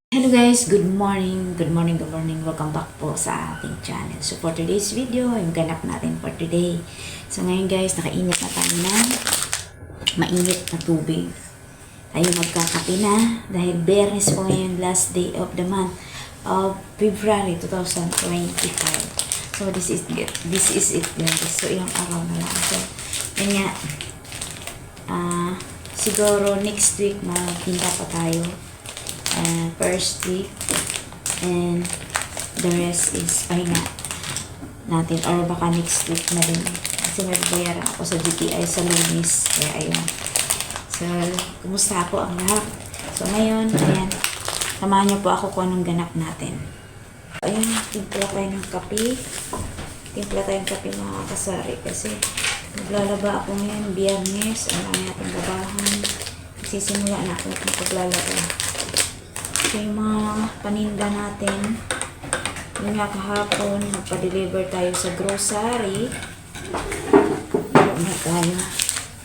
Hello guys, good morning, good morning, good morning. Welcome back po sa ating channel. So for today's video, yung ganap natin for today. So ngayon guys, nakainit na tayo ng mainit na tubig. Tayo magkakape na dahil Biyernes po ngayon, last day of the month of February 2025. So this is it guys. So ilang araw na lang. So yun nga, siguro next week magtinda pa tayo. First week and the rest is pahinga natin or baka next week na din kasi magbayaran ako sa GTI sa Lunes kaya ayun. So kumusta ako ang lahat? So ngayon, ayan, samahan niyo po ako kung anong ganap natin. Ayun, timpla tayo ng kape, mga kasari kasi maglalaba ako ngayon, Biyernes, ang ating labahan, sisimula na ako ng paglalaba. So, yung mga paninda natin, yun nga kahapon, nagpa-deliver tayo sa grocery.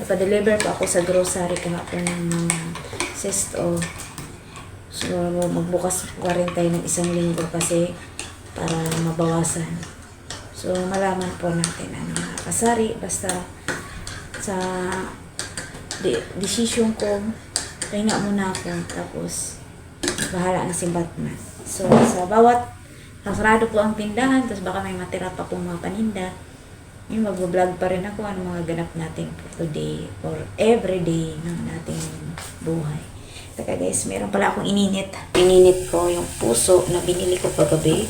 Nagpa-deliver po ako sa grocery kahapon ng mga sesto. So, magbukas pa rin tayo ng 1 linggo kasi para mabawasan. So, malaman po natin ang mga kasari. Basta sa decision ko, pahinga muna ako. Tapos, bahala na si Batman. So, sa bawat nasarado po ang tindahan, tapos baka may matira pa pong mga paninda, yung mag-vlog pa rin ako ano mga ganap natin for today or everyday ng nating buhay. Taka guys, meron pala akong ininit. Ininit ko yung puso na binili ko paggabi.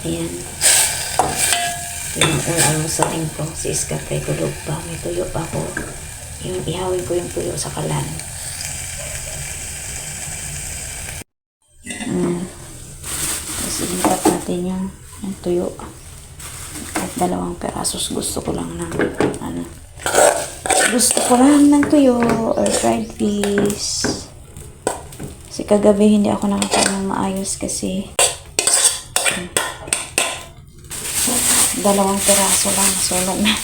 Ayan. Yung almusain ko. Si Iskar kay kulog pa. May tuyo pa ako. Yung ihawin ko yung tuyo sa kalan. Tapos ilipat natin yung tuyo at 2 perasos. Gusto ko lang ng tuyo or fried fish kasi kagabi hindi ako nakakain ng maayos kasi 2 peraso lang sunog na.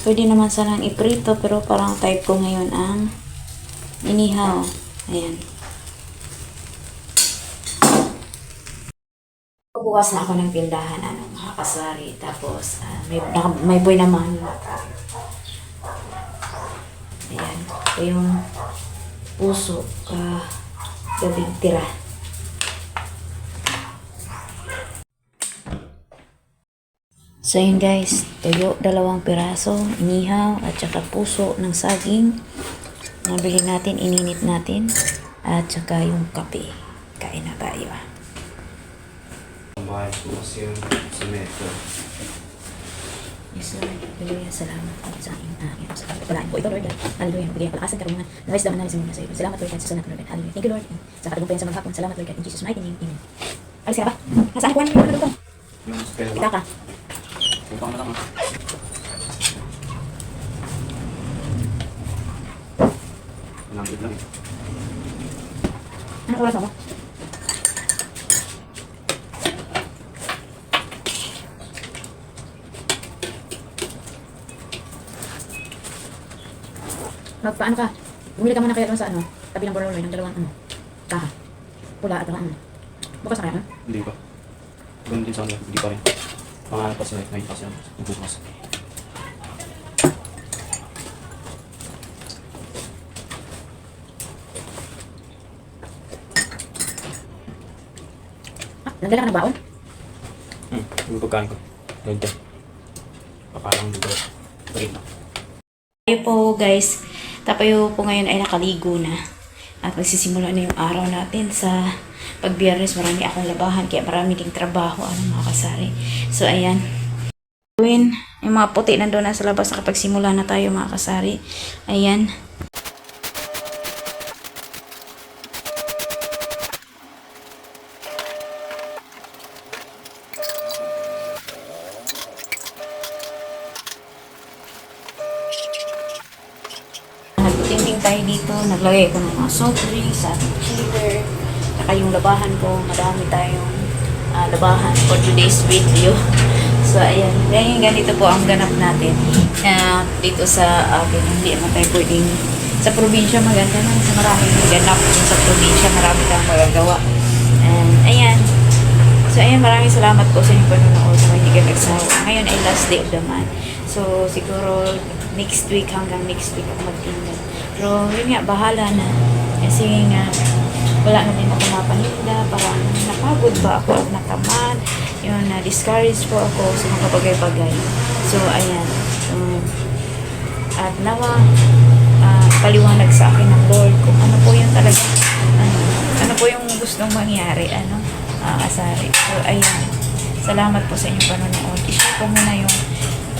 Pwede naman sanang iprito pero parang type ko ngayon ang inihaw. Ayan. Bukas na ako ng tindahan, mga kasari. Tapos, may boy naman. Ayan. Ito yung puso gabing tira. So, yun guys. Tuyo, 2 piraso, inihaw, at saka puso ng saging. Nabili natin, ininit natin, at saka yung kape. Kain na tayo. Ang bahay ko kasi yung sa metro. Yes, Lord. Hallelujah. Salamat at sa aking salamat. Palain po ito, Lord. Hallelujah. Bigyan palakasan karungan. Nawais daman namin sa mga sa iyo. Salamat, Lord. Sa sunat, Lord. Hallelujah. Thank you, Lord. Sa katagumpayan sa maghapon. Salamat, Lord. In Jesus' mighty name. Amen. Alis ka na ba? Nasaan ko ano yung dito? Kita ka. Punta ka na lang. Langit lang. Ano oras mo? Magpaano ka? Bumili ka muna kaya doon sa tabi ng Boroloy ng 2 kaha. Pula at bukas na kaya Hindi pa. Ganun din sa akin. Hindi pa rin. Pangalan pa sila. Ngayon pa sila. Bukas. Nagdala ka ng baon? Yung pagkain ko. Ganda. Paparang dugo. Balik na. Tayo po guys, tayo po ngayon ay nakaligo na. At magsisimula na yung araw natin sa pagbiyernes. Marami akong labahan kaya marami ding trabaho mga kasari. So ayan. Yung mga puti nandun na sa labas nakapagsimula na tayo mga kasari. Ayan. Nagtingting tayo dito, naglagay ko ng mga soft drinks at chiller, saka yung labahan ko, madami tayong labahan for today's video. So ayan, ganito po ang ganap natin dito sa akin. Hindi naman tayo pwedeng Sa probinsya maganda na. Sa maraming ganap din sa probinsya. Marami kang magagawa. And ayan. So ayan, maraming salamat po sa inyong panonood na hindi ka nagsawa. Ngayon ay last day of the month. So siguro next week hanggang next week ako magtinda. Pero yun nga, bahala na. Kasi nga, wala na din ako mapaninda. Parang napagod ba ako at natamad. Yun, na-discourage po ako sa mga bagay-bagay. So ayan. At nawa, paliwanag sa akin ng Lord kung ano po yung talaga, ano po yung gustong mangyari, asari. So, ayan. Salamat po sa inyong panonood. I-share ko muna yung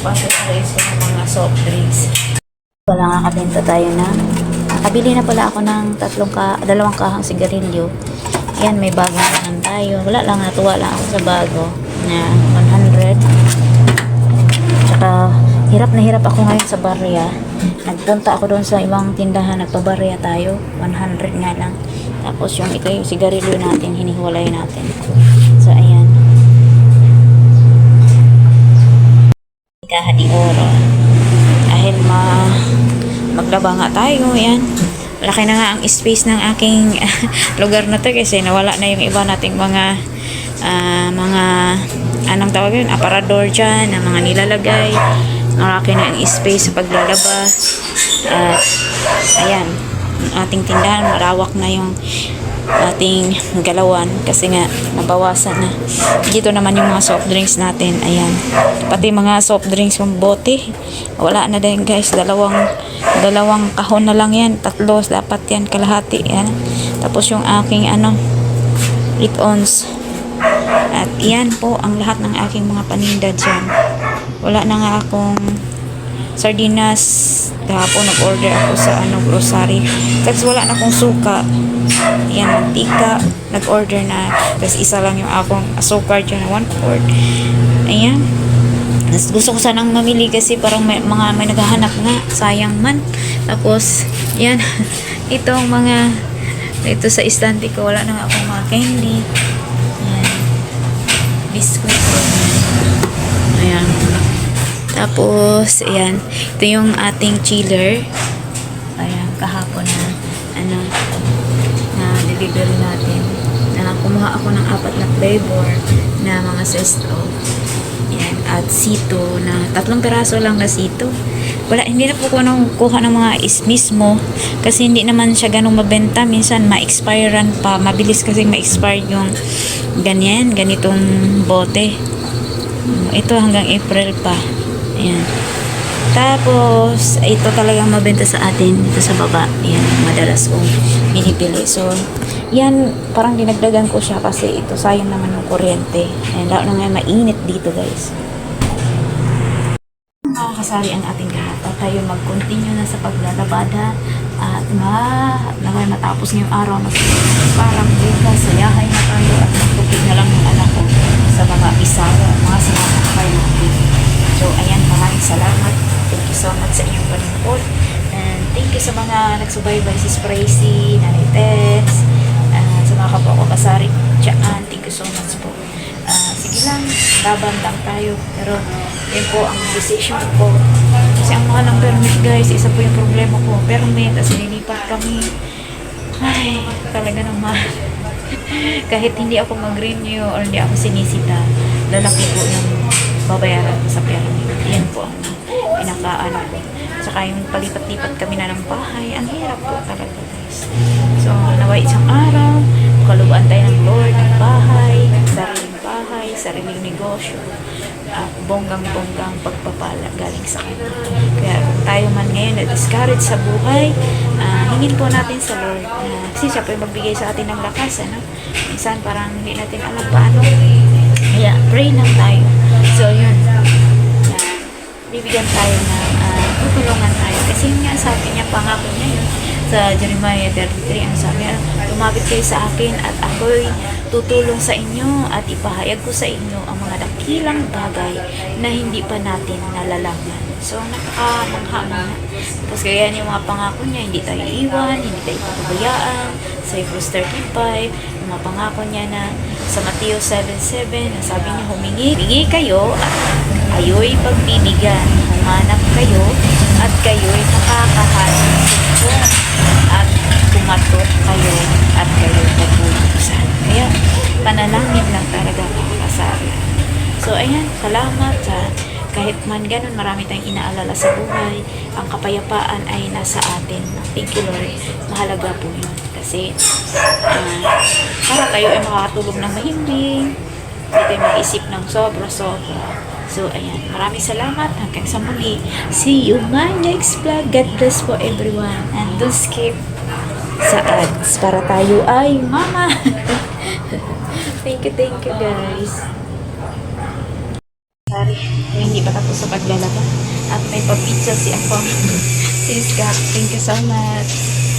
baso ng mga soft drinks. Wala nga kabenta tayo na. Nakabili na pala ako ng 2 kahang sigarilyo. Ayan, may bagong naman tayo. Wala lang, natuwa lang ako sa bago na 100. Tsaka, hirap na hirap ako ngayon sa barya. Nagpunta ako doon sa ibang tindahan, nagpabarya tayo. 100 nga lang. Tapos yung ito yung sigarilyo natin, hinihiwalay natin. So, ayan. Kahit oro. Dahil maglaba nga tayo, ayan. Malaki na nga ang space ng aking lugar na to kasi nawala na yung iba nating mga anong tawag yun, aparador dyan, na mga nilalagay. Malaki na ang space sa paglalaba. Ayan, ang ating tindahan, marawak na yung ating galawan kasi nga nabawasan na. Dito naman yung mga soft drinks natin, ayan. Pati mga soft drinks yung bote, wala na din guys. Dalawang kahon na lang yan, 3 dapat yan, kalahati yan. Tapos yung aking 8 ounce. At yan po ang lahat ng aking mga paninda dyan. Wala na nga akong sardinas. Kahapon nag-order ako sa grocery. Kasi wala na akong suka. Yan, mantika. Nag-order na. Tapos isa lang yung akong asukar dyan, 1/4. Ayan. Tapos gusto ko sanang mamili kasi parang may naghahanap nga. Sayang man. Tapos, yan. Itong ito sa istante ko. Wala na nga akong mga candy. Ayan. Biscuit. Ayan. Tapos, ayan. Ito yung ating chiller. Ayan, kahapon na delivery natin. Kumuha ako ng 4 na flavor na mga sesto. Ayan, at sito na 3 peraso lang na sito. Hindi na po ko kuha ng mga mismo kasi hindi naman siya ganun mabenta. Minsan ma-expirean pa. Mabilis kasi ma-expire yung ganitong bote. Ito hanggang April pa. Ayan. Tapos, ito talagang mabenta sa atin. Ito sa baba. Ayan, madalas kong binibili. So, yan, parang dinagdagan ko siya kasi ito sayang naman yung kuryente. Ayan, lalo na nga mainit dito guys. Makakasari ang ating lahat. At tayo mag-continue na sa paglalabada. At naway matapos ngayong araw na parang bukas, sayahay na tayo at magtupig na lang yung anak ko sa mga bisaya, mga sinasakay natin. So, ayan, maraming salamat. Thank you so much sa inyong panonood. And thank you sa mga nagsubaybay, si Spracy, Nanay Tess, sa mga kapwa ko kasari dyan. Thank you so much po. Sige lang, laban lang tayo. Pero, yun po ang decision ko. Kasi ang mga ng permit guys, isa po yung problema ko. Permit, as nilipat kami. Ay, talaga naman. Kahit hindi ako mag-renew or hindi ako sinisita, lalaki po yung babayaran ko sa permit. Yan po ang pinakaano ko. Saka yung palipat-lipat kami na ng bahay, ang hirap po talaga guys. So, naway isang araw, kalubaan tayo ng Lord, ng bahay, sariling negosyo, bonggang-bonggang pagpapala galing sa Kanya. Kaya kung tayo man ngayon na-discourage sa buhay, hingin po natin sa Lord. Kasi siya po yung magbigay sa atin ng lakas. Minsan parang hindi natin alam paano. Kaya pray lang tayo. So yun, bibigyan tayo ng tutulungan tayo. Kasi yun nga sabi niya, pangako niya yun. Sa Jeremiah 33, ang sabi niya, lumapit kayo sa akin at ako'y tutulong sa inyo at ipahayag ko sa inyo ang mga dakilang bagay na hindi pa natin nalalaman. So, nakakamangha. Tapos kaya yung mga pangako niya, hindi tayo iwan, hindi tayo papabayaan. Sa Hebrews 13:5, yung mga pangako niya na sa Mateo 7:7, na sabi niya, humingi kayo at ayo'y pagbibigyan. Humanap kayo at kayo'y nakakahanap ko at kumatot kayo at kayo'y pabubuksan. Kaya panalangin lang talaga mga kasari. So ayan, salamat sa kahit man ganun, marami tayong inaalala sa buhay. Ang kapayapaan ay nasa atin. Thank you, Lord. Mahalaga po yun. Kasi, para kayo ay makakatulog ng mahimbing. Hindi kayo mag-isip ng sobra-sobra. So, ayan. Maraming salamat. Hanggang sa muli. See you my next vlog. God bless for everyone. And don't skip sa ads para tayo ay mama. Thank you guys. Sorry, hindi pa tapos sa paglalaba. At may papizza si ako. Sis Gab, thank you so much.